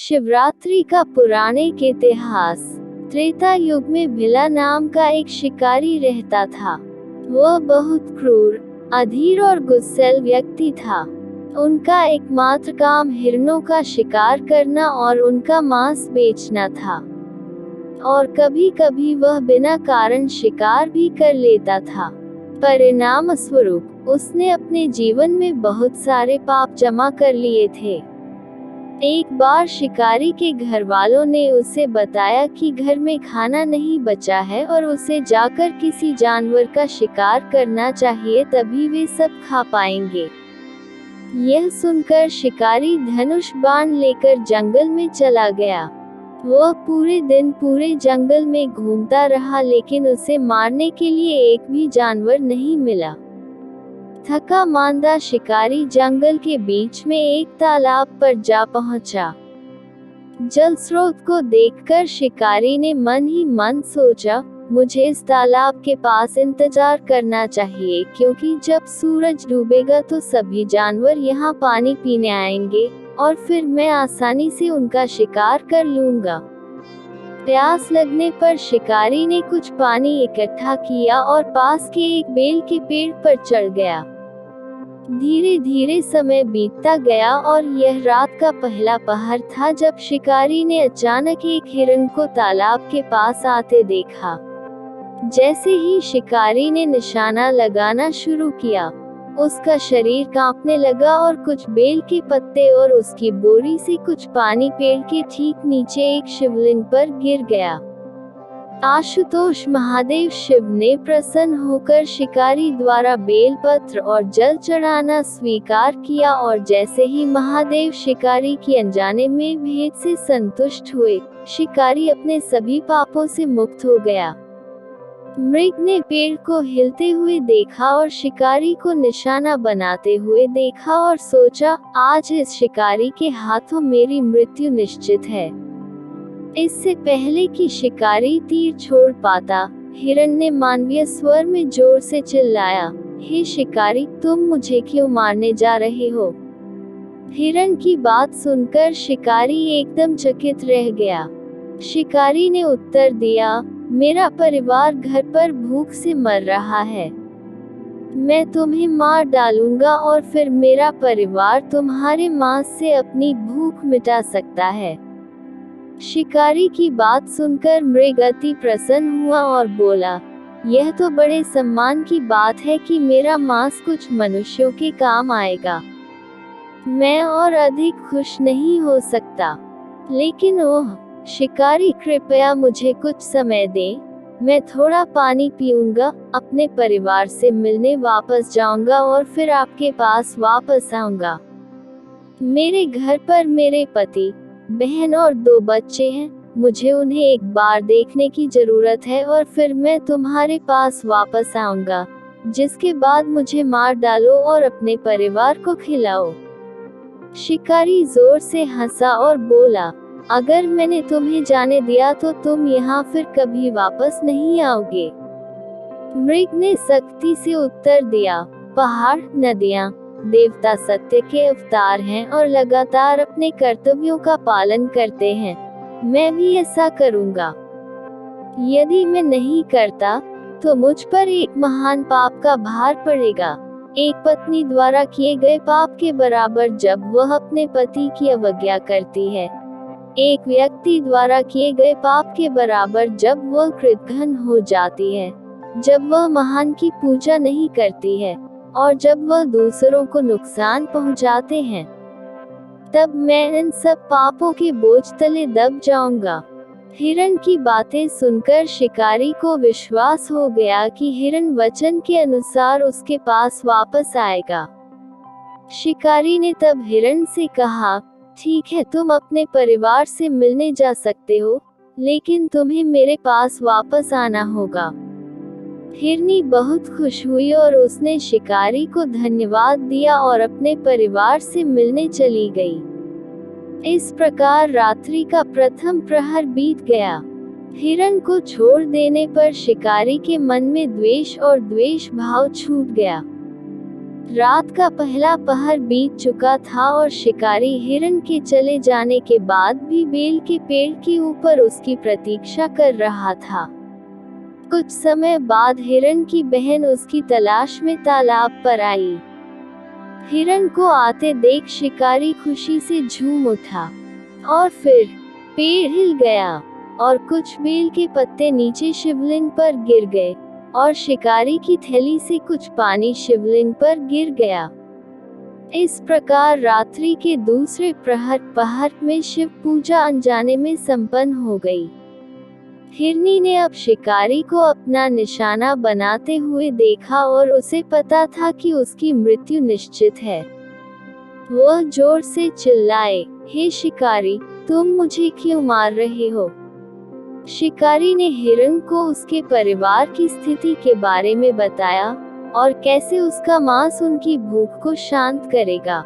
शिवरात्रि का पौराणिक इतिहास। त्रेता युग में भिला नाम का एक शिकारी रहता था। वह बहुत क्रूर, अधीर और गुस्सैल व्यक्ति था। उनका एकमात्र काम हिरणों का शिकार करना और उनका मांस बेचना था, और कभी कभी वह बिना कारण शिकार भी कर लेता था। परिणाम स्वरूप उसने अपने जीवन में बहुत सारे पाप जमा कर लिए थे। एक बार शिकारी के घर वालों ने उसे बताया कि घर में खाना नहीं बचा है और उसे जाकर किसी जानवर का शिकार करना चाहिए, तभी वे सब खा पाएंगे। यह सुनकर शिकारी धनुष बाण लेकर जंगल में चला गया। वह पूरे दिन पूरे जंगल में घूमता रहा, लेकिन उसे मारने के लिए एक भी जानवर नहीं मिला। थका मांदा शिकारी जंगल के बीच में एक तालाब पर जा पहुंचा। जल स्रोत को देखकर शिकारी ने मन ही मन सोचा, मुझे इस तालाब के पास इंतजार करना चाहिए, क्योंकि जब सूरज डूबेगा तो सभी जानवर यहाँ पानी पीने आएंगे और फिर मैं आसानी से उनका शिकार कर लूंगा। प्यास लगने पर शिकारी ने कुछ पानी इकट्ठा किया और पास के एक बेल के पेड़ पर चढ़ गया। धीरे धीरे समय बीतता गया और यह रात का पहला पहर था जब शिकारी ने अचानक एक हिरण को तालाब के पास आते देखा। जैसे ही शिकारी ने निशाना लगाना शुरू किया, उसका शरीर कांपने लगा और कुछ बेल के पत्ते और उसकी बोरी से कुछ पानी पेड़ के ठीक नीचे एक शिवलिंग पर गिर गया। आशुतोष महादेव शिव ने प्रसन्न होकर शिकारी द्वारा बेलपत्र और जल चढ़ाना स्वीकार किया, और जैसे ही महादेव शिकारी की अनजाने में भेद से संतुष्ट हुए, शिकारी अपने सभी पापों से मुक्त हो गया। मृग ने पेड़ को हिलते हुए देखा और शिकारी को निशाना बनाते हुए देखा और सोचा, आज इस शिकारी के हाथों मेरी मृत्यु निश्चित है। इससे पहले कि शिकारी तीर छोड़ पाता, हिरण ने मानवीय स्वर में जोर से चिल्लाया, हे शिकारी, तुम मुझे क्यों मारने जा रहे हो? हिरण की बात सुनकर शिकारी एकदम चकित रह गया। शिकारी ने उत्तर दिया, मेरा परिवार घर पर भूख से मर रहा है। मैं तुम्हें मार डालूंगा और फिर मेरा परिवार तुम्हारे मांस से अपनी भूख मिटा सकता है। शिकारी की बात सुनकर मृग अति प्रसन्न हुआ और बोला, यह तो बड़े सम्मान की बात है कि मेरा मांस कुछ मनुष्यों के काम आएगा। मैं और अधिक खुश नहीं हो सकता। लेकिन ओह शिकारी, कृपया मुझे कुछ समय दें। मैं थोड़ा पानी पीऊंगा, अपने परिवार से मिलने वापस जाऊंगा और फिर आपके पास वापस आऊंगा। मेरे घर पर मेरे पति, बहन और 2 बच्चे हैं। मुझे उन्हें एक बार देखने की जरूरत है और फिर मैं तुम्हारे पास वापस आऊंगा, जिसके बाद मुझे मार डालो और अपने परिवार को खिलाओ। शिकारी जोर से हंसा और बोला, अगर मैंने तुम्हें जाने दिया तो तुम यहाँ फिर कभी वापस नहीं आओगे। मृग ने सख्ती से उत्तर दिया, पहाड़, नदियाँ, देवता सत्य के अवतार हैं और लगातार अपने कर्तव्यों का पालन करते हैं। मैं भी ऐसा करूंगा। यदि मैं नहीं करता तो मुझ पर एक महान पाप का भार पड़ेगा। एक पत्नी द्वारा किए गए पाप के बराबर जब वह अपने पति की अवज्ञा करती है। एक व्यक्ति द्वारा किए गए पाप के बराबर जब वह कृतघ्न हो जाती है, जब वह महान की पूजा नहीं करती है और जब वह दूसरों को नुकसान पहुंचाते हैं, तब मैं इन सब पापों के बोझ तले दब जाऊंगा। हिरण की बातें सुनकर शिकारी को विश्वास हो गया कि हिरण वचन के अनुसार उसके पास वापस आएगा। शिकारी ने तब हिरण से कहा, ठीक है, तुम अपने परिवार से मिलने जा सकते हो, लेकिन तुम्हें मेरे पास वापस आना होगा। हिरनी बहुत खुश हुई और उसने शिकारी को धन्यवाद दिया और अपने परिवार से मिलने चली गई। इस प्रकार रात्रि का प्रथम प्रहर बीत गया। हिरण को छोड़ देने पर शिकारी के मन में द्वेष और द्वेष भाव छूट गया। रात का पहला पहर बीत चुका था और शिकारी हिरन के चले जाने के बाद भी बेल के पेड़ के ऊपर उसकी प्रतीक्षा कर रहा था। कुछ समय बाद हिरन की बहन उसकी तलाश में तालाब पर आई। हिरन को आते देख शिकारी खुशी से झूम उठा और फिर पेड़ हिल गया और कुछ बेल के पत्ते नीचे शिवलिंग पर गिर गए और शिकारी की थैली से कुछ पानी शिवलिंग पर गिर गया। इस प्रकार रात्रि के दूसरे पहर में शिव पूजा अनजाने में संपन्न हो गई। हिरनी ने अब शिकारी को अपना निशाना बनाते हुए देखा और उसे पता था कि उसकी मृत्यु निश्चित है। वह जोर से चिल्लाए, हे शिकारी, तुम मुझे क्यों मार रहे हो? शिकारी ने हिरन को उसके परिवार की स्थिति के बारे में बताया और कैसे उसका मांस उनकी भूख को शांत करेगा।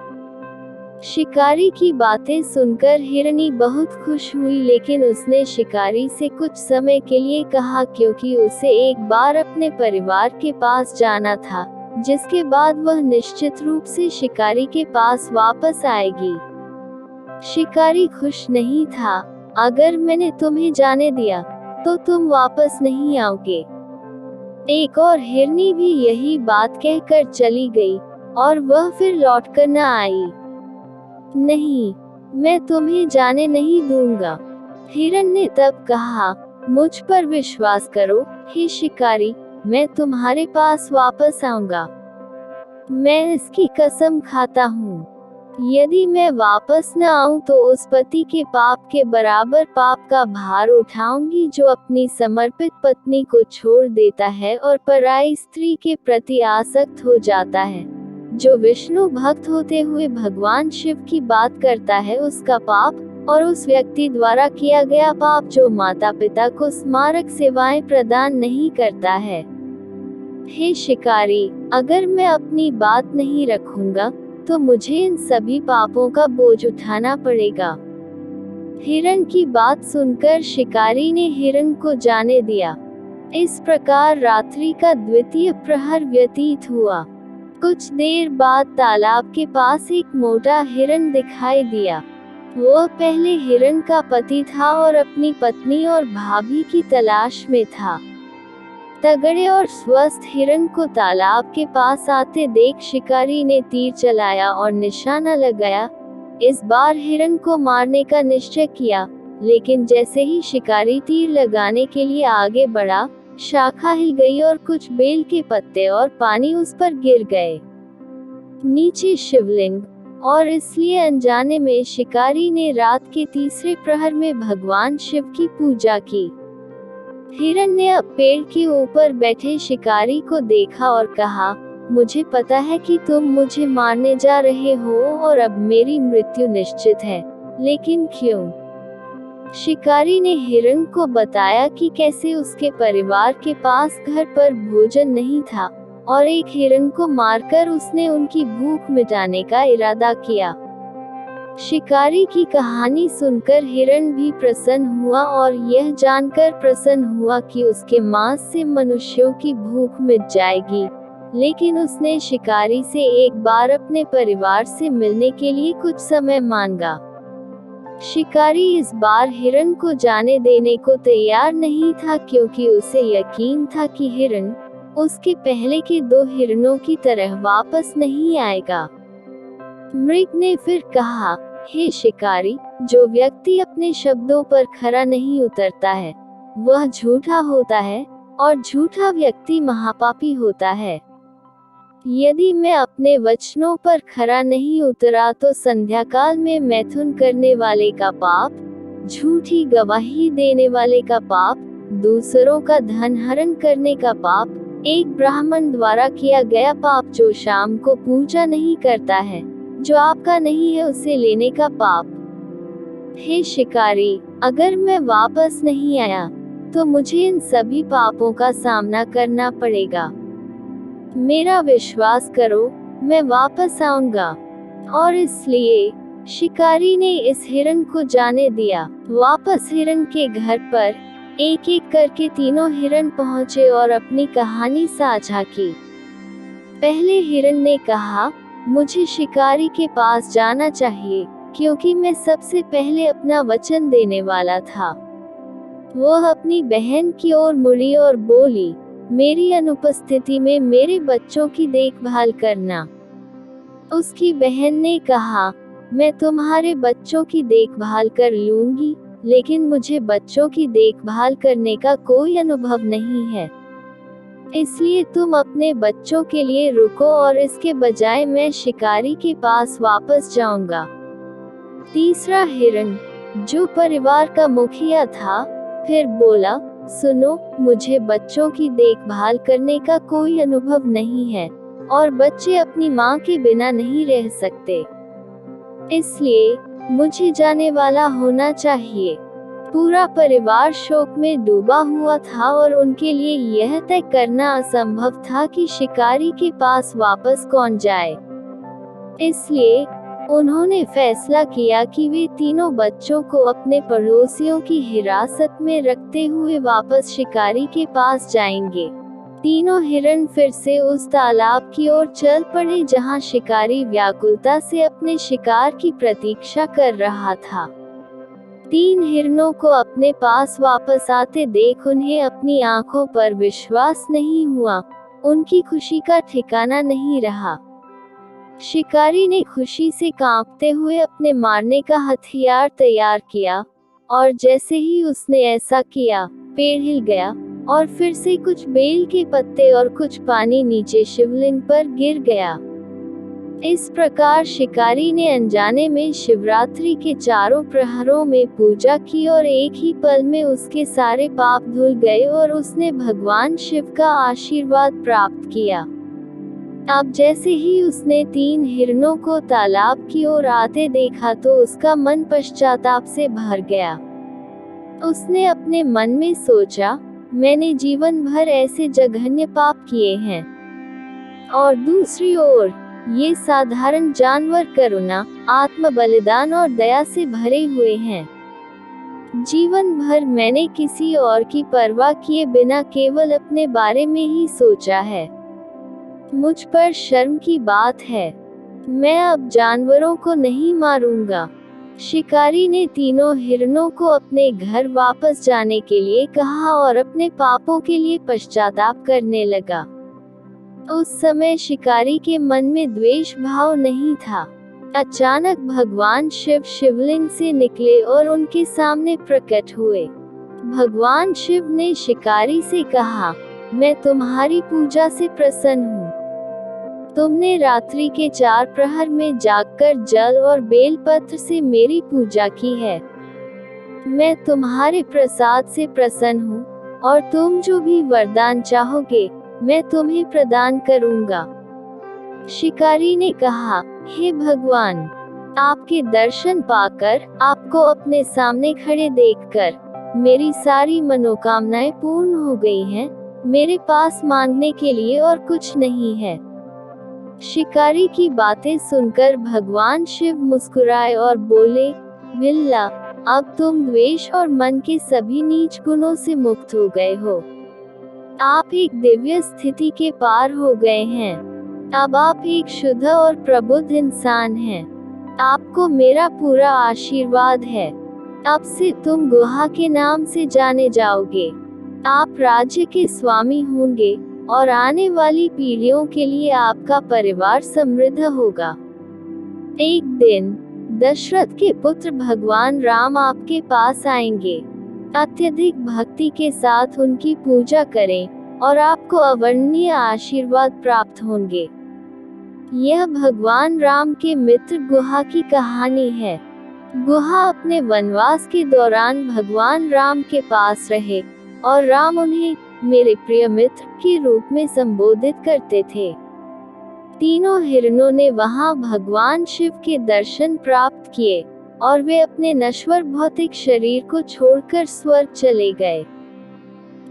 शिकारी की बातें सुनकर हिरनी बहुत खुश हुई, लेकिन उसने शिकारी से कुछ समय के लिए कहा क्योंकि उसे एक बार अपने परिवार के पास जाना था, जिसके बाद वह निश्चित रूप से शिकारी के पास वापस आएगी। शिकारी खुश नहीं था। अगर मैंने तुम्हें जाने दिया तो तुम वापस नहीं आओगे। एक और हिरनी भी यही बात कहकर चली गई और वह फिर लौटकर न आई। नहीं, मैं तुम्हें जाने नहीं दूंगा। हिरन ने तब कहा, मुझ पर विश्वास करो हे शिकारी, मैं तुम्हारे पास वापस आऊंगा। मैं इसकी कसम खाता हूँ। यदि मैं वापस न आऊं तो उस पति के पाप के बराबर पाप का भार उठाऊंगी जो अपनी समर्पित पत्नी को छोड़ देता है और पराई स्त्री के प्रति आसक्त हो जाता है। जो विष्णु भक्त होते हुए भगवान शिव की बात करता है उसका पाप, और उस व्यक्ति द्वारा किया गया पाप जो माता पिता को स्मारक सेवाएं प्रदान नहीं करता है। हे शिकारी, अगर मैं अपनी बात नहीं रखूंगा तो मुझे इन सभी पापों का बोझ उठाना पड़ेगा। हिरन की बात सुनकर शिकारी ने हिरन को जाने दिया। इस प्रकार रात्रि का द्वितीय प्रहर व्यतीत हुआ। कुछ देर बाद तालाब के पास एक मोटा हिरन दिखाई दिया। वह पहले हिरन का पति था और अपनी पत्नी और भाभी की तलाश में था। तगड़े और स्वस्थ हिरन को तालाब के पास आते देख शिकारी ने तीर चलाया और निशाना लगाया। इस बार हिरन को मारने का निश्चय किया, लेकिन जैसे ही शिकारी तीर लगाने के लिए आगे बढ़ा, शाखा हिल गई और कुछ बेल के पत्ते और पानी उस पर गिर गए। नीचे शिवलिंग, और इसलिए अनजाने में शिकारी ने रात के तीसरे प्रहर में भगवान शिव की पूजा की। हिरन ने अब पेड़ के ऊपर बैठे शिकारी को देखा और कहा, मुझे पता है कि तुम मुझे मारने जा रहे हो और अब मेरी मृत्यु निश्चित है, लेकिन क्यों? शिकारी ने हिरन को बताया कि कैसे उसके परिवार के पास घर पर भोजन नहीं था और एक हिरन को मारकर उसने उनकी भूख मिटाने का इरादा किया। शिकारी की कहानी सुनकर हिरन भी प्रसन्न हुआ और यह जानकर प्रसन्न हुआ कि उसके मांस से मनुष्यों की भूख मिट जाएगी, लेकिन उसने शिकारी से एक बार अपने परिवार से मिलने के लिए कुछ समय मांगा। शिकारी इस बार हिरन को जाने देने को तैयार नहीं था क्योंकि उसे यकीन था कि हिरन उसके पहले के 2 हिरनों की तरह वापस नहीं आएगा। मृग ने फिर कहा, हे शिकारी, जो व्यक्ति अपने शब्दों पर खरा नहीं उतरता है वह झूठा होता है और झूठा व्यक्ति महापापी होता है। यदि मैं अपने वचनों पर खरा नहीं उतरा तो संध्या काल में मैथुन करने वाले का पाप, झूठी गवाही देने वाले का पाप, दूसरों का धन हरण करने का पाप, एक ब्राह्मण द्वारा किया गया पाप जो शाम को पूजा नहीं करता है, जो आपका नहीं है उसे लेने का पाप। हे शिकारी, अगर मैं वापस नहीं आया तो मुझे इन सभी पापों का सामना करना पड़ेगा। मेरा विश्वास करो, मैं वापस आऊंगा। और इसलिए शिकारी ने इस हिरन को जाने दिया। वापस हिरन के घर पर एक एक करके तीनों हिरन पहुंचे और अपनी कहानी साझा की। पहले हिरण ने कहा, मुझे शिकारी के पास जाना चाहिए, क्योंकि मैं सबसे पहले अपना वचन देने वाला था। वह अपनी बहन की ओर मुड़ी और बोली, मेरी अनुपस्थिति में मेरे बच्चों की देखभाल करना। उसकी बहन ने कहा, मैं तुम्हारे बच्चों की देखभाल कर लूंगी, लेकिन मुझे बच्चों की देखभाल करने का कोई अनुभव नहीं है। इसलिए तुम अपने बच्चों के लिए रुको और इसके बजाय मैं शिकारी के पास वापस जाऊंगा। तीसरा हिरण, जो परिवार का मुखिया था, फिर बोला, सुनो, मुझे बच्चों की देखभाल करने का कोई अनुभव नहीं है, और बच्चे अपनी माँ के बिना नहीं रह सकते। इसलिए मुझे जाने वाला होना चाहिए। पूरा परिवार शोक में डूबा हुआ था और उनके लिए यह तय करना असंभव था कि शिकारी के पास वापस कौन जाए। इसलिए उन्होंने फैसला किया कि वे तीनों बच्चों को अपने पड़ोसियों की हिरासत में रखते हुए वापस शिकारी के पास जाएंगे। तीनों हिरण फिर से उस तालाब की ओर चल पड़े जहां शिकारी व्याकुलता से अपने शिकार की प्रतीक्षा कर रहा था। तीन हिरणों को अपने पास वापस आते देख उन्हें अपनी आंखों पर विश्वास नहीं हुआ। उनकी खुशी का ठिकाना नहीं रहा। शिकारी ने खुशी से कांपते हुए अपने मारने का हथियार तैयार किया, और जैसे ही उसने ऐसा किया, पेड़ हिल गया, और फिर से कुछ बेल के पत्ते और कुछ पानी नीचे शिवलिंग पर गिर गया। इस प्रकार शिकारी ने अनजाने में शिवरात्रि के चारों प्रहरों में पूजा की और एक ही पल में उसके सारे पाप धुल गए और उसने भगवान शिव का आशीर्वाद प्राप्त किया। अब जैसे ही उसने तीन हिरणों को तालाब की ओर आते देखा तो उसका मन पश्चाताप से भर गया। उसने अपने मन में सोचा, मैंने जीवन भर ऐसे जघन्य पाप किए हैं, और दूसरी ओर ये साधारण जानवर करुणा, आत्म बलिदान और दया से भरे हुए हैं। जीवन भर मैंने किसी और की परवाह किए बिना केवल अपने बारे में ही सोचा है। मुझ पर शर्म की बात है। मैं अब जानवरों को नहीं मारूंगा। शिकारी ने तीनों हिरणों को अपने घर वापस जाने के लिए कहा और अपने पापों के लिए पश्चाताप करने लगा। उस समय शिकारी के मन में द्वेष भाव नहीं था। अचानक भगवान शिव शिवलिंग से निकले और उनके सामने प्रकट हुए। भगवान शिव ने शिकारी से कहा, मैं तुम्हारी पूजा से प्रसन्न हूँ। तुमने रात्रि के 4 प्रहर में जागकर जल और बेलपत्र से मेरी पूजा की है। मैं तुम्हारे प्रसाद से प्रसन्न हूँ, और तुम जो भी वरदान चाहोगे, मैं तुम्हें प्रदान करूँगा। शिकारी ने कहा, हे भगवान, आपके दर्शन पाकर, आपको अपने सामने खड़े देखकर मेरी सारी मनोकामनाएं पूर्ण हो गई हैं। मेरे पास मांगने के लिए और कुछ नहीं है। शिकारी की बातें सुनकर भगवान शिव मुस्कुराए और बोले, बिल्ला, अब तुम द्वेष और मन के सभी नीच गुणों से मुक्त हो गए हो। आप एक दिव्य स्थिति के पार हो गए हैं। अब आप एक शुद्ध और प्रबुद्ध इंसान हैं। आपको मेरा पूरा आशीर्वाद है। अब से तुम गुहा के नाम से जाने जाओगे। आप राज्य के स्वामी होंगे, और आने वाली पीढ़ियों के लिए आपका परिवार समृद्ध होगा। एक दिन दशरथ के पुत्र भगवान राम आपके पास आएंगे। अत्यधिक भक्ति के साथ उनकी पूजा करें, और आपको अवर्णनीय आशीर्वाद प्राप्त होंगे। यह भगवान राम के मित्र गुहा की कहानी है। गुहा अपने वनवास के दौरान भगवान राम के पास रहे, और राम उन्हें मेरे प्रिय मित्र के रूप में संबोधित करते थे। तीनों हिरणों ने वहां भगवान शिव के दर्शन प्राप्त किए, और वे अपने नश्वर भौतिक शरीर को छोड़कर स्वर्ग चले गए।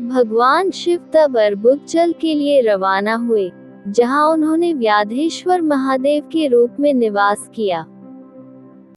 भगवान शिव तब अर्बुदजल के लिए रवाना हुए, जहां उन्होंने व्याधेश्वर महादेव के रूप में निवास किया।